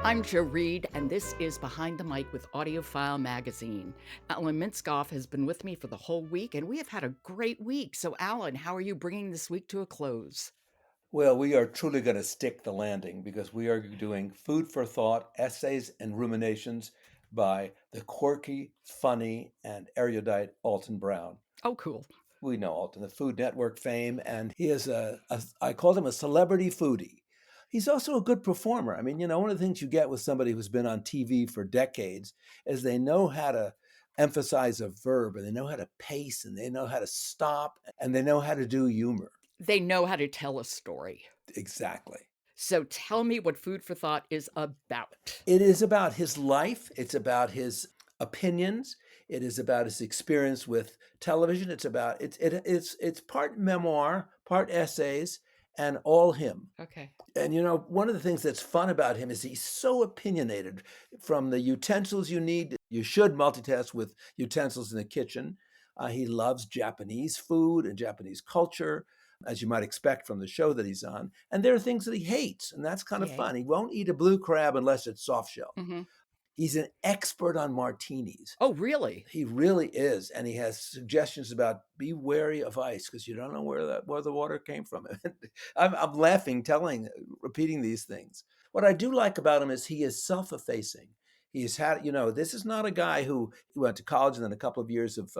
I'm Joe Reed, and this is Behind the Mic with AudioFile Magazine. Alan Minskoff has been with me for the whole week, and we have had a great week. So, Alan, how are you bringing this week to a close? Well, we are truly going to stick the landing because we are doing food for thought, essays and ruminations by the quirky, funny, and erudite Alton Brown. Oh, cool. We know Alton, the Food Network fame, and he is I called him a celebrity foodie. He's also a good performer. I mean, one of the things you get with somebody who's been on TV for decades is they know how to emphasize a verb, and they know how to pace, and they know how to stop, and they know how to do humor. They know how to tell a story. Exactly. So, tell me what Food for Thought is about. It is about his life. It's about his opinions. It is about his experience with television. It's part memoir, part essays, and all him. Okay. And one of the things that's fun about him is he's so opinionated. From the utensils you need, you should multitask with utensils in the kitchen. He loves Japanese food and Japanese culture, as you might expect from the show that he's on. And there are things that he hates, and that's kind of Yay. fun. He won't eat a blue crab unless it's soft shell. Mm-hmm. He's an expert on martinis. Oh, really? He really is, and he has suggestions about be wary of ice because you don't know where the water came from. I'm laughing, repeating these things. What I do like about him is he is self-effacing. He's had, this is not a guy who went to college and then a couple of years of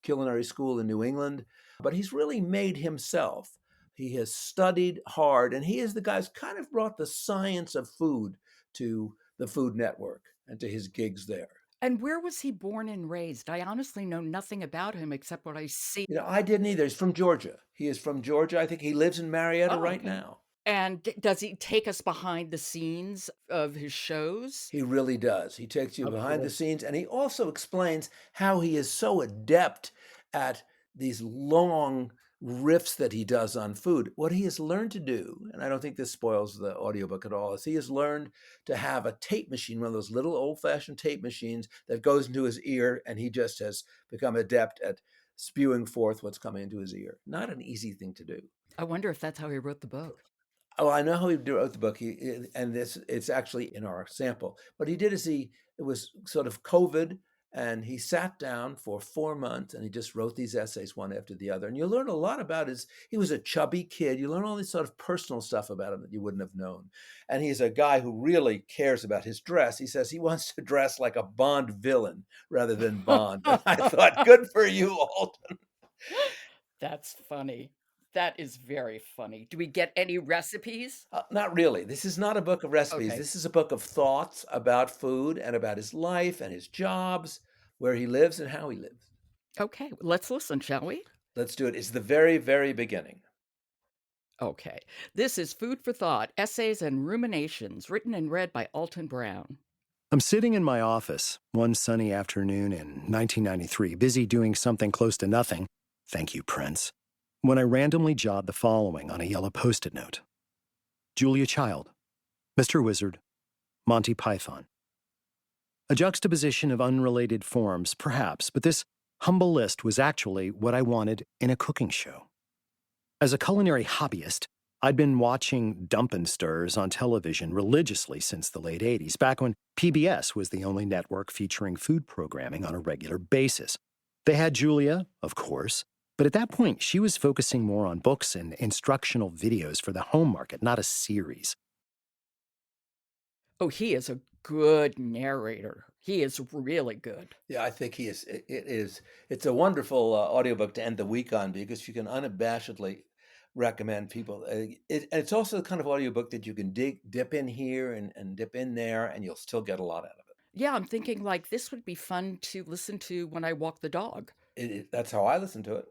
culinary school in New England, but he's really made himself. He has studied hard, and he is the guy who's kind of brought the science of food to the Food Network and to his gigs there. And where was he born and raised? I honestly know nothing about him except what I see. I didn't either. He's from Georgia. He is from Georgia. I think he lives in Marietta Oh, right okay. now. And does he take us behind the scenes of his shows? He really does. He takes you Oh, behind the cool. scenes, and he also explains how he is so adept at these long riffs that he does on food. What he has learned to do, and I don't think this spoils the audiobook at all, is he has learned to have a tape machine, one of those little old-fashioned tape machines that goes into his ear, and he just has become adept at spewing forth what's coming into his ear. Not an easy thing to do. I wonder if that's how he wrote the book. Oh, I know how he wrote the book. And it's actually in our sample. What he did is it was sort of COVID, and he sat down for 4 months and he just wrote these essays one after the other. And you learn a lot about he was a chubby kid. You learn all this sort of personal stuff about him that you wouldn't have known. And he's a guy who really cares about his dress. He says he wants to dress like a Bond villain rather than Bond. And I thought, good for you, Alton. That's funny. That is very funny. Do we get any recipes? Not really. This is not a book of recipes. Okay. This is a book of thoughts about food and about his life and his jobs, where he lives and how he lives. Okay. Let's listen, shall we? Let's do it. It's the very, very beginning. Okay. This is Food for Thought, Essays and Ruminations, written and read by Alton Brown. I'm sitting in my office one sunny afternoon in 1993, busy doing something close to nothing. Thank you, Prince. When I randomly jot the following on a yellow Post-it note: Julia Child, Mr. Wizard, Monty Python. A juxtaposition of unrelated forms, perhaps, but this humble list was actually what I wanted in a cooking show. As a culinary hobbyist, I'd been watching Dump and Stirs on television religiously since the late 80s, back when PBS was the only network featuring food programming on a regular basis. They had Julia, of course, but at that point, she was focusing more on books and instructional videos for the home market, not a series. Oh, he is a good narrator. He is really good. Yeah, I think he is. It's a wonderful audiobook to end the week on because you can unabashedly recommend people. And it's also the kind of audiobook that you can dip in here and dip in there, and you'll still get a lot out of Yeah, I'm thinking like this would be fun to listen to when I walk the dog. That's how I listen to it.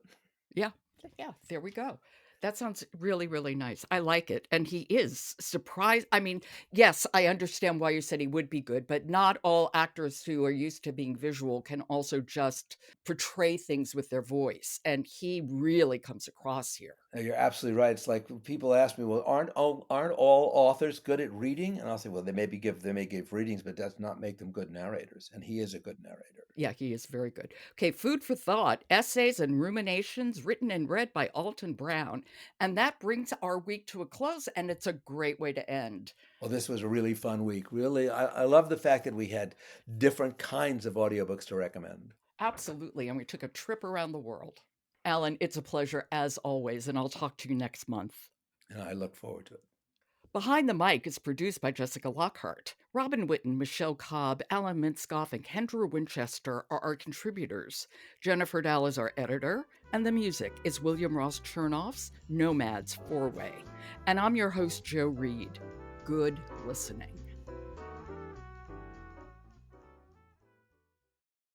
Yeah. Yeah, there we go. That sounds really, really nice. I like it. And he is surprised. I mean, yes, I understand why you said he would be good, but not all actors who are used to being visual can also just portray things with their voice. And he really comes across here. You're absolutely right. It's like people ask me, "Well, aren't all authors good at reading?" And I'll say, "Well, they may give readings, but does not make them good narrators." And he is a good narrator. Yeah, he is very good. Okay, Food for Thought, Essays and Ruminations, written and read by Alton Brown. And that brings our week to a close, and it's a great way to end. Well, this was a really fun week. Really, I love the fact that we had different kinds of audiobooks to recommend. Absolutely. And we took a trip around the world. Alan, it's a pleasure as always, and I'll talk to you next month. And I look forward to it. Behind the Mic is produced by Jessica Lockhart. Robin Witten, Michelle Cobb, Alan Minskoff, and Kendra Winchester are our contributors. Jennifer Dow is our editor, and the music is William Ross Chernoff's Nomads 4-Way. And I'm your host, Jo Reed. Good listening.